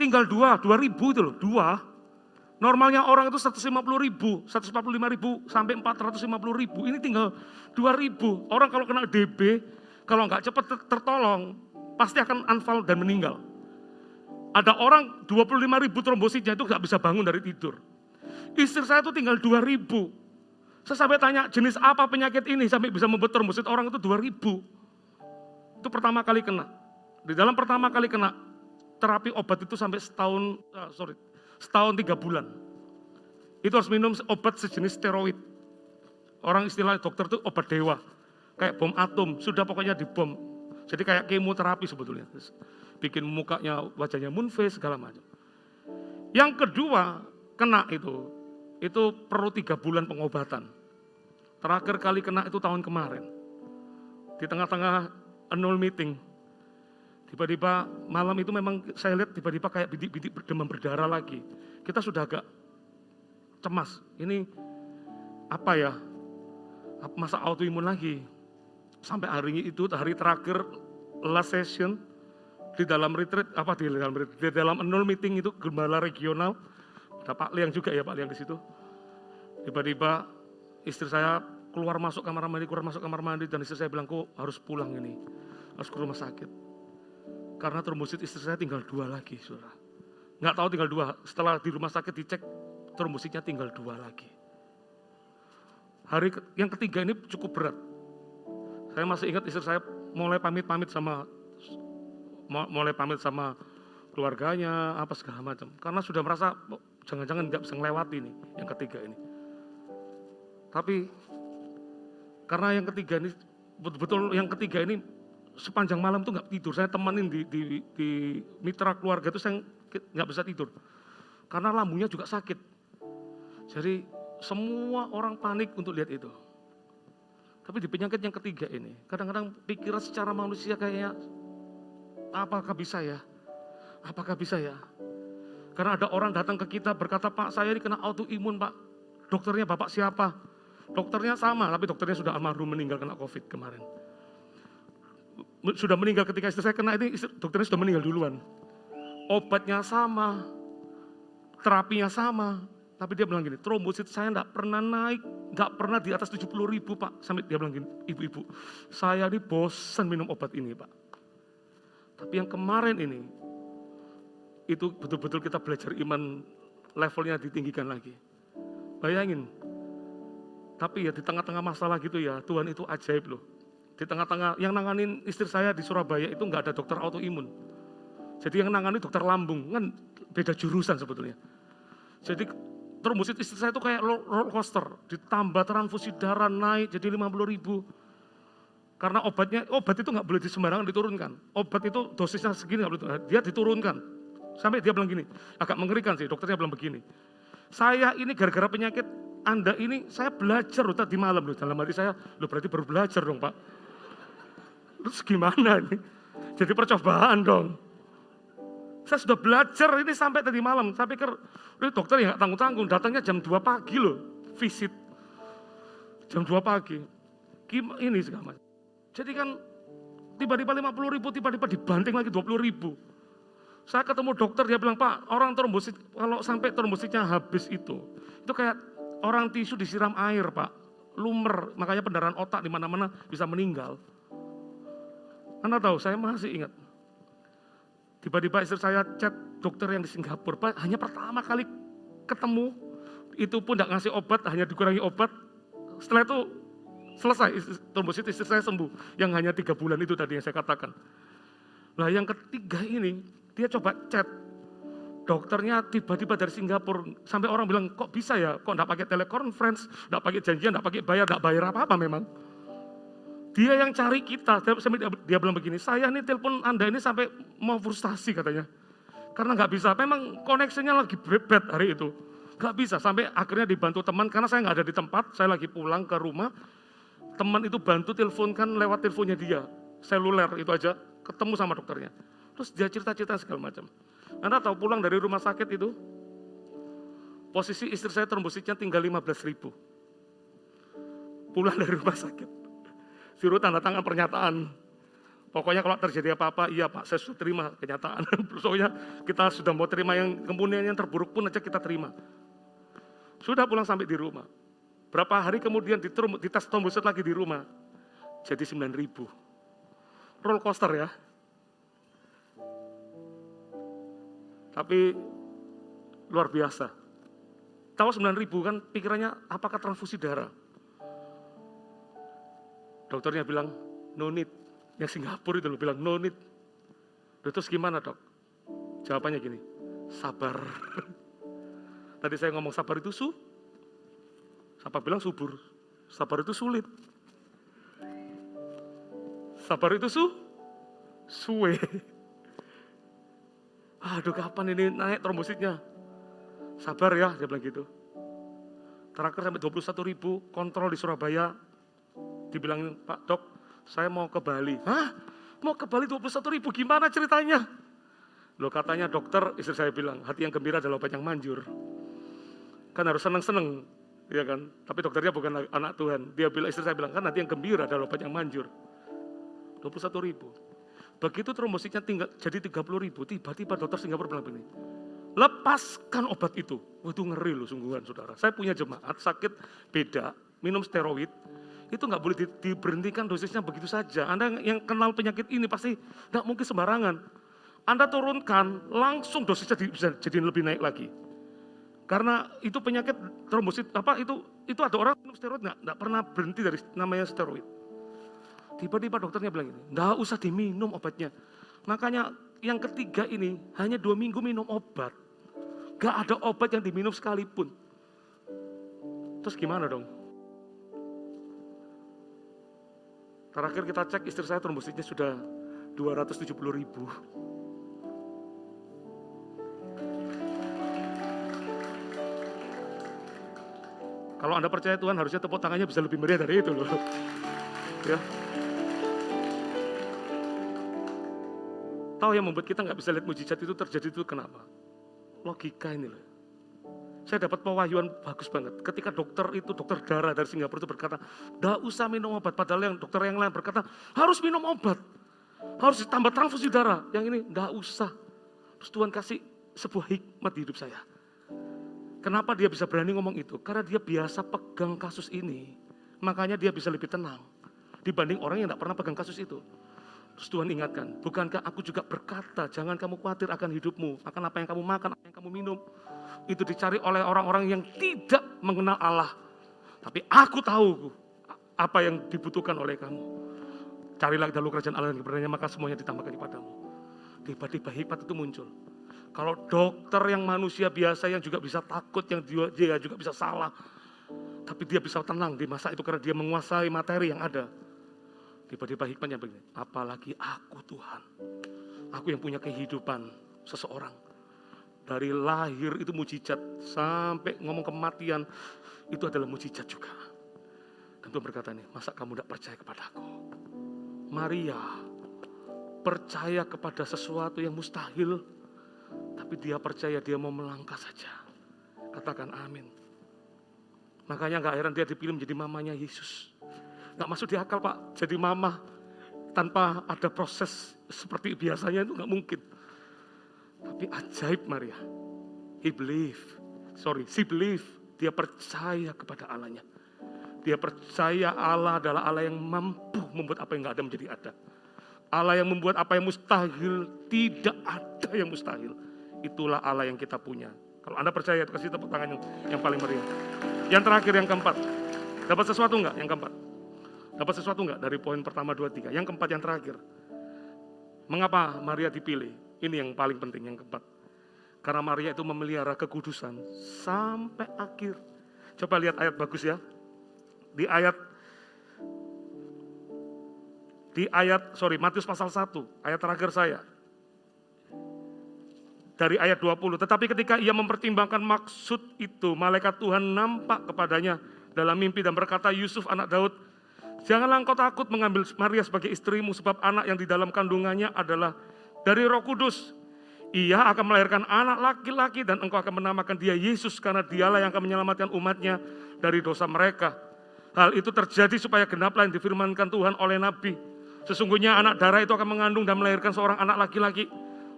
Tinggal 2.000 itu loh, 2. Normalnya orang itu 150.000, 145.000 sampai 450.000. Ini tinggal 2.000. Orang kalau kena DB, kalau nggak cepat tertolong, pasti akan unfall dan meninggal. Ada orang 25.000 trombositnya itu nggak bisa bangun dari tidur. Istri saya itu tinggal 2.000. Saya sampai tanya jenis apa penyakit ini sampai bisa membuat trombosit orang itu 2.000. Itu pertama kali kena. Di dalam pertama kali kena, terapi obat itu sampai setahun 3 bulan. Itu harus minum obat sejenis steroid. Orang istilah dokter itu obat dewa. Kayak bom atom, sudah pokoknya dibom. Jadi kayak kemoterapi sebetulnya. Bikin mukanya, wajahnya moon face, segala macam. Yang kedua, kena itu perlu 3 bulan pengobatan. Terakhir kali kena itu tahun kemarin. Di tengah-tengah annual meeting. Tiba-tiba malam itu memang saya lihat tiba-tiba kayak bidik-bidik demam berdarah lagi. Kita sudah agak cemas. Ini apa ya? Masa autoimun lagi. Sampai hari itu, hari terakhir last session di dalam retreat, di dalam annual meeting itu gembala regional. Ada Pak Liang juga ya, Pak Liang di situ. Tiba-tiba istri saya keluar masuk kamar mandi dan istri saya bilang, kok harus pulang ini, harus ke rumah sakit. Karena trombosit istri saya tinggal 2 lagi, saudara. Nggak tahu tinggal 2, setelah di rumah sakit dicek, trombositnya tinggal 2 lagi. Hari yang ketiga ini cukup berat. Saya masih ingat istri saya mulai pamit sama keluarganya, apa segala macam. Karena sudah merasa, jangan-jangan nggak bisa ngelewati ini, yang ketiga ini. Tapi, karena yang ketiga ini, betul-betul yang ketiga ini, sepanjang malam tuh nggak tidur. Saya temanin di mitra keluarga itu saya nggak bisa tidur. Karena lambungnya juga sakit. Jadi semua orang panik untuk lihat itu. Tapi di penyakit yang ketiga ini, kadang-kadang pikiran secara manusia kayaknya, apakah bisa ya? Apakah bisa ya? Karena ada orang datang ke kita berkata, Pak saya ini kena autoimun Pak. Dokternya Bapak siapa? Dokternya sama, tapi dokternya sudah almarhum meninggal kena COVID kemarin. Sudah meninggal ketika istri saya kena ini, dokternya sudah meninggal duluan. Obatnya sama, terapinya sama, tapi dia bilang gini, trombosit saya enggak pernah naik, enggak pernah di atas 70.000 Pak. Sampai dia bilang gini, ibu-ibu, saya ini bosan minum obat ini Pak. Tapi yang kemarin ini, itu betul-betul kita belajar iman levelnya ditinggikan lagi. Bayangin, tapi ya di tengah-tengah masalah gitu ya, Tuhan itu ajaib loh. Di tengah-tengah, yang nanganin istri saya di Surabaya itu nggak ada dokter autoimun. Jadi yang nangani dokter lambung, kan beda jurusan sebetulnya. Jadi trombosit istri saya itu kayak roller coaster, ditambah transfusi darah naik jadi 50.000. Karena obat itu nggak boleh sembarangan diturunkan. Obat itu dosisnya segini nggak boleh, dia diturunkan. Sampai dia bilang gini, agak mengerikan sih, dokternya bilang begini. Saya ini gara-gara penyakit Anda ini, saya belajar loh tadi malam loh. Dalam hati saya, loh berarti baru belajar dong Pak. Terus gimana ini? Jadi percobaan dong. Saya sudah belajar ini sampai tadi malam. Saya pikir, dokter ya nggak tanggung-tanggung. Datangnya jam 2 pagi loh, visit. Jam 2 pagi. Ini segala macam. Jadi kan tiba-tiba 50.000, tiba-tiba dibanting lagi 20.000. Saya ketemu dokter, dia bilang, Pak, orang trombosit, kalau sampai trombositnya habis itu kayak orang tisu disiram air, Pak. Lumer, makanya pendarahan otak di mana-mana bisa meninggal. Anda tahu, saya masih ingat. Tiba-tiba istri saya chat dokter yang di Singapura, Pak, hanya pertama kali ketemu, itu pun tidak ngasih obat, hanya dikurangi obat. Setelah itu selesai, trombosit istri saya sembuh. Yang hanya 3 bulan itu tadi yang saya katakan. Nah yang ketiga ini, dia coba chat. Dokternya tiba-tiba dari Singapura, sampai orang bilang, kok bisa ya, kok enggak pakai teleconference, enggak pakai janjian, enggak pakai bayar, enggak bayar apa-apa memang. Dia yang cari kita, dia bilang begini, saya ini telepon Anda ini sampai mau frustasi katanya. Karena enggak bisa, memang koneksinya lagi bad hari itu. Enggak bisa, sampai akhirnya dibantu teman, karena saya enggak ada di tempat, saya lagi pulang ke rumah, teman itu bantu teleponkan lewat teleponnya dia, seluler itu aja, ketemu sama dokternya. Terus dia cerita-cerita segala macam. Anda tahu pulang dari rumah sakit itu, Posisi istri saya trombositnya tinggal 15.000. Pulang dari rumah sakit, suruh tanda tangan pernyataan. Pokoknya kalau terjadi apa-apa, iya Pak, saya sudah terima kenyataan. Soalnya kita sudah mau terima yang kemudian yang terburuk pun aja kita terima. Sudah pulang sampai di rumah. Berapa hari kemudian dites trombosit lagi di rumah. Jadi 9.000. Roller coaster ya. Tapi luar biasa. Tahu 9.000 kan pikirannya apakah transfusi darah? Dokternya bilang, no need. Yang Singapura itu loh bilang, no need. Terus gimana dok? Jawabannya gini, sabar. Tadi saya ngomong sabar itu siapa bilang subur? Sabar itu sulit. Sabar itu suwe. Aduh kapan ini naik trombositnya? Sabar ya, dia bilang gitu. Terakhir sampai 21.000, kontrol di Surabaya. Dibilangin, Pak dok, saya mau ke Bali. Hah? Mau ke Bali 21.000, gimana ceritanya? Loh katanya dokter, istri saya bilang, hati yang gembira adalah obat yang manjur. Kan harus seneng-seneng, ya kan? Tapi dokternya bukan anak Tuhan. Dia bilang, istri saya bilang, kan hati yang gembira adalah obat yang manjur. 21.000. Begitu trombositnya tinggal jadi 30.000, tiba-tiba dokter Singapura bilang begini, lepaskan obat itu. Wah itu ngeri loh sungguhan saudara. Saya punya jemaat sakit beda, minum steroid, itu nggak boleh diberhentikan dosisnya begitu saja. Anda yang kenal penyakit ini pasti nggak mungkin sembarangan. Anda turunkan, langsung dosisnya bisa jadi lebih naik lagi. Karena itu penyakit trombosit, itu ada orang minum steroid nggak pernah berhenti dari namanya steroid. Tiba-tiba dokternya bilang gini, nggak usah diminum obatnya. Makanya yang ketiga ini hanya 2 minggu minum obat. Nggak ada obat yang diminum sekalipun. Terus gimana dong? Terakhir kita cek istri saya trombositnya sudah 270.000. Kalau Anda percaya Tuhan harusnya tepuk tangannya bisa lebih meriah dari itu loh. Ya. Tahu yang membuat kita nggak bisa lihat mujizat itu terjadi itu kenapa? Logika ini loh. Saya dapat pewahyuan bagus banget. Ketika dokter darah dari Singapura itu berkata, nggak usah minum obat. Padahal yang dokter yang lain berkata, harus minum obat. Harus ditambah transfusi darah. Yang ini nggak usah. Terus Tuhan kasih sebuah hikmat di hidup saya. Kenapa dia bisa berani ngomong itu? Karena dia biasa pegang kasus ini. Makanya dia bisa lebih tenang. Dibanding orang yang nggak pernah pegang kasus itu. Terus Tuhan ingatkan, bukankah aku juga berkata, jangan kamu khawatir akan hidupmu, akan apa yang kamu makan, apa yang kamu minum. Itu dicari oleh orang-orang yang tidak mengenal Allah. Tapi aku tahu apa yang dibutuhkan oleh kamu. Carilah dahulu kerajaan Allah dan kebenarannya, maka semuanya ditambahkan kepadamu. Tiba-tiba hikmat itu muncul. Kalau dokter yang manusia biasa yang juga bisa takut, yang dia juga bisa salah. Tapi dia bisa tenang di masa itu karena dia menguasai materi yang ada. Tiba-tiba hikmatnya begini, apalagi aku Tuhan. Aku yang punya kehidupan seseorang. Dari lahir itu mujizat, sampai ngomong kematian, itu adalah mujizat juga. Dan Tuhan berkata nih, masa kamu tidak percaya kepada aku? Maria percaya kepada sesuatu yang mustahil, tapi dia percaya dia mau melangkah saja. Katakan amin. Makanya gak heran dia dipilih menjadi mamanya Yesus. Gak masuk di akal Pak, jadi mama tanpa ada proses seperti biasanya itu gak mungkin. Tapi ajaib Maria, she believe, dia percaya kepada Allahnya. Dia percaya Allah adalah Allah yang mampu membuat apa yang gak ada menjadi ada. Allah yang membuat apa yang mustahil, tidak ada yang mustahil. Itulah Allah yang kita punya. Kalau Anda percaya, kasih tepuk tangan yang paling meriah. Yang terakhir, yang keempat. Dapat sesuatu enggak yang keempat? Dapat sesuatu enggak dari poin pertama, 2, 3? Yang keempat, yang terakhir. Mengapa Maria dipilih? Ini yang paling penting, yang keempat. Karena Maria itu memelihara kekudusan sampai akhir. Coba lihat ayat bagus ya. Di Matius pasal 1, ayat terakhir saya. Dari ayat 20, tetapi ketika ia mempertimbangkan maksud itu, malaikat Tuhan nampak kepadanya dalam mimpi dan berkata, Yusuf anak Daud, janganlah engkau takut mengambil Maria sebagai istrimu, sebab anak yang di dalam kandungannya adalah dari Roh Kudus. Ia akan melahirkan anak laki-laki dan engkau akan menamakan dia Yesus karena dialah yang akan menyelamatkan umatnya dari dosa mereka. Hal itu terjadi supaya genaplah yang difirmankan Tuhan oleh Nabi. Sesungguhnya anak darah itu akan mengandung dan melahirkan seorang anak laki-laki.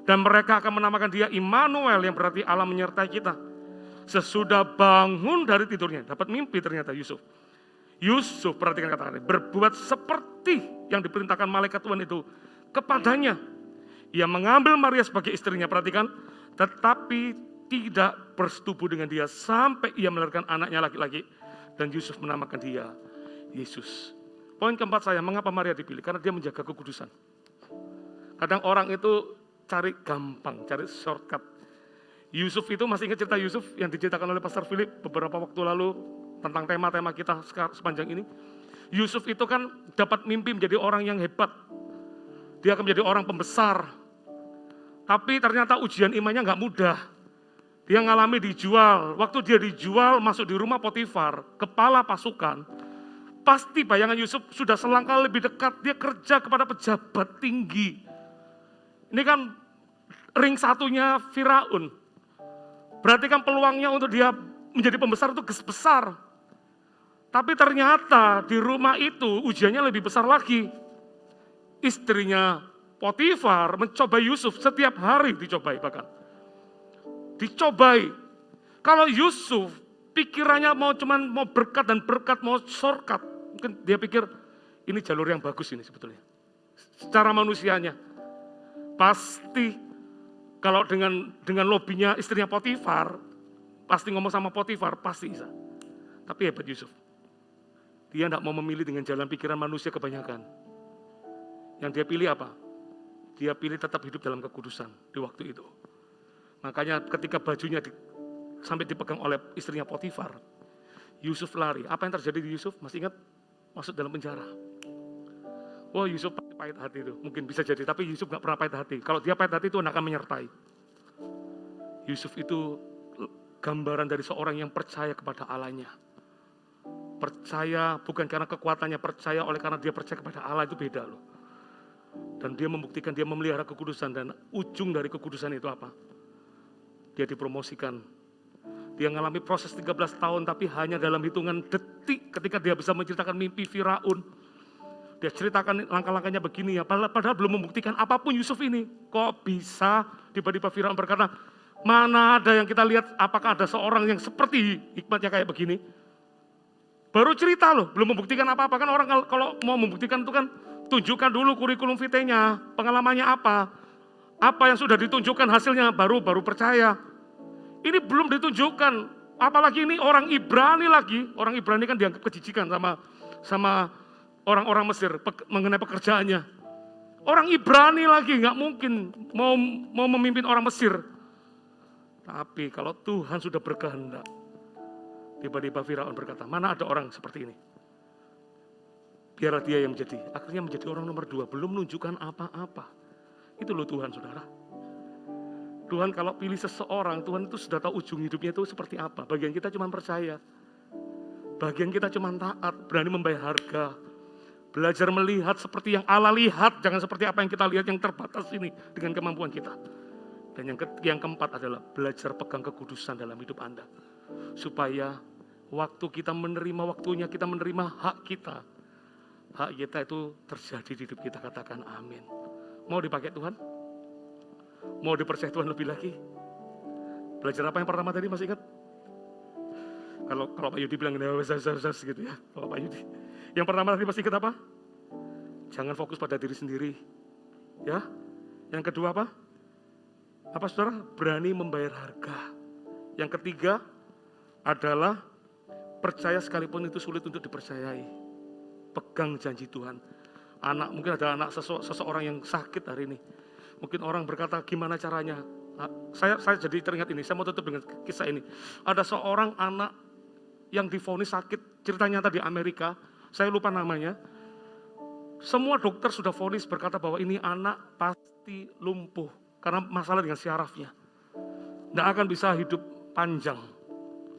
Dan mereka akan menamakan dia Immanuel yang berarti Allah menyertai kita. Sesudah bangun dari tidurnya, dapat mimpi ternyata Yusuf. Yusuf, perhatikan kata-kata, berbuat seperti yang diperintahkan malaikat Tuhan itu kepadanya. Ia mengambil Maria sebagai istrinya, perhatikan, tetapi tidak bersetubuh dengan dia sampai ia melahirkan anaknya laki-laki. Dan Yusuf menamakan dia Yesus. Poin keempat saya, mengapa Maria dipilih? Karena dia menjaga kekudusan. Kadang orang itu cari gampang, cari shortcut. Yusuf itu, masih ingat cerita Yusuf yang diceritakan oleh Pastor Philip beberapa waktu lalu tentang tema-tema kita sepanjang ini. Yusuf itu kan dapat mimpi menjadi orang yang hebat. Dia akan menjadi orang pembesar. Tapi ternyata ujian imannya nggak mudah. Dia ngalami dijual. Waktu dia dijual masuk di rumah Potifar, kepala pasukan. Pasti bayangan Yusuf sudah selangkah lebih dekat. Dia kerja kepada pejabat tinggi. Ini kan ring satunya Firaun. Berarti kan peluangnya untuk dia menjadi pembesar itu besar. Tapi ternyata di rumah itu ujiannya lebih besar lagi. Istrinya Potifar mencoba Yusuf setiap hari dicobai bahkan. Dicobai. Kalau Yusuf pikirannya mau berkat dan berkat, mau shortcut. Mungkin dia pikir ini jalur yang bagus ini sebetulnya. Secara manusianya. Pasti kalau dengan lobbynya istrinya Potifar, pasti ngomong sama Potifar, pasti bisa. Tapi hebat Yusuf. Dia tidak mau memilih dengan jalan pikiran manusia kebanyakan. Yang dia pilih apa? Dia pilih tetap hidup dalam kekudusan di waktu itu. Makanya ketika bajunya sampai dipegang oleh istrinya Potifar, Yusuf lari. Apa yang terjadi di Yusuf? Masih ingat? Masuk dalam penjara. Oh, Yusuf pahit hati itu. Mungkin bisa jadi, tapi Yusuf gak pernah pahit hati. Kalau dia pahit hati, Tuhan akan menyertai. Yusuf itu gambaran dari seorang yang percaya kepada Allahnya. Percaya bukan karena kekuatannya, percaya oleh karena dia percaya kepada Allah, itu beda loh. Dan dia membuktikan, dia memelihara kekudusan. Dan ujung dari kekudusan itu apa? Dia dipromosikan. Dia mengalami proses 13 tahun, tapi hanya dalam hitungan detik ketika dia bisa menceritakan mimpi Firaun. Dia ceritakan langkah-langkahnya begini ya, padahal belum membuktikan apapun Yusuf ini. Kok bisa tiba-tiba Firaun berkata, mana ada yang kita lihat, apakah ada seorang yang seperti hikmatnya kayak begini? Baru cerita loh, belum membuktikan apa-apa. Kan orang kalau mau membuktikan itu kan, tunjukkan dulu kurikulum vitae-nya, pengalamannya apa. Apa yang sudah ditunjukkan hasilnya, baru percaya. Ini belum ditunjukkan, apalagi ini orang Ibrani lagi. Orang Ibrani kan dianggap kejijikan sama orang-orang Mesir mengenai pekerjaannya. Orang Ibrani lagi, nggak mungkin mau memimpin orang Mesir. Tapi kalau Tuhan sudah berkehendak, tiba-tiba Firaun berkata, mana ada orang seperti ini? Biarlah dia yang akhirnya menjadi orang nomor 2, belum menunjukkan apa-apa. Itu loh Tuhan, saudara. Tuhan kalau pilih seseorang, Tuhan itu sudah tahu ujung hidupnya itu seperti apa. Bagian kita cuma percaya. Bagian kita cuma taat, berani membayar harga. Belajar melihat seperti yang Allah lihat, jangan seperti apa yang kita lihat yang terbatas ini dengan kemampuan kita. Dan yang keempat adalah belajar pegang kekudusan dalam hidup Anda. Supaya waktu kita menerima waktunya, kita menerima hak kita itu terjadi di hidup kita, katakan amin. Mau dipakai Tuhan? Mau dipercaya Tuhan lebih lagi? Belajar apa yang pertama tadi masih ingat? Kalau Pak Yudi bilang gitu ya, kalau Pak Yudi. Yang pertama tadi masih ingat apa? Jangan fokus pada diri sendiri. Ya. Yang kedua apa? Apa saudara? Berani membayar harga. Yang ketiga adalah percaya sekalipun itu sulit untuk dipercayai. Pegang janji Tuhan. Mungkin ada anak seseorang yang sakit hari ini. Mungkin orang berkata, gimana caranya? Saya jadi teringat ini, saya mau tutup dengan kisah ini. Ada seorang anak yang divonis sakit, ceritanya tadi Amerika, saya lupa namanya. Semua dokter sudah vonis berkata bahwa ini anak pasti lumpuh, karena masalah dengan syarafnya. Tidak akan bisa hidup panjang.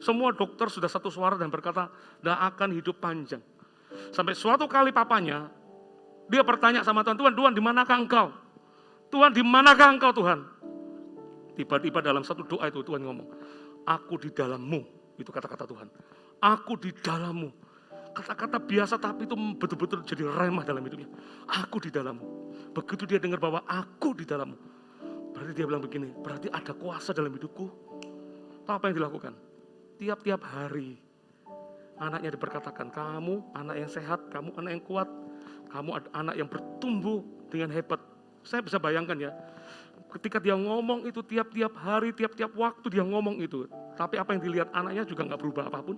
Semua dokter sudah satu suara dan berkata, tidak akan hidup panjang. Sampai suatu kali papanya, dia bertanya sama Tuhan, Tuhan di manakah engkau? Tuhan di manakah engkau Tuhan? Tiba-tiba dalam satu doa itu Tuhan ngomong, aku di dalammu. Itu kata-kata Tuhan. Aku di dalammu. Kata-kata biasa tapi itu betul-betul jadi remah dalam hidupnya. Aku di dalammu. Begitu dia dengar bahwa aku di dalammu. Berarti dia bilang begini, berarti ada kuasa dalam hidupku. Tahu apa yang dilakukan? Tiap-tiap hari anaknya diperkatakan, kamu anak yang sehat, kamu anak yang kuat, kamu anak yang bertumbuh dengan hebat. Saya bisa bayangkan ya, ketika dia ngomong itu tiap-tiap hari, tiap-tiap waktu dia ngomong itu. Tapi apa yang dilihat anaknya juga gak berubah apapun.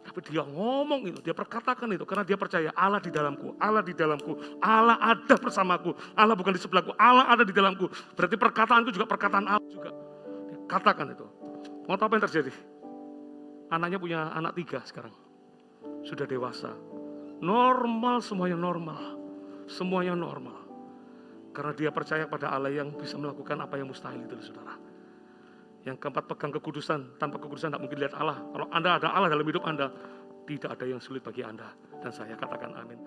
Tapi dia ngomong itu, dia perkatakan itu. Karena dia percaya Allah di dalamku, Allah di dalamku, Allah ada bersamaku, Allah bukan di sebelahku, Allah ada di dalamku. Berarti perkataan itu juga perkataan Allah juga. Dia katakan itu. Mau tahu apa yang terjadi? Anaknya punya anak 3 sekarang. Sudah dewasa. Normal, semuanya normal. Semuanya normal. Karena dia percaya pada Allah yang bisa melakukan apa yang mustahil itu, saudara. Yang keempat, pegang kekudusan. Tanpa kekudusan tidak mungkin lihat Allah. Kalau Anda ada Allah dalam hidup Anda, tidak ada yang sulit bagi Anda. Dan saya katakan amin.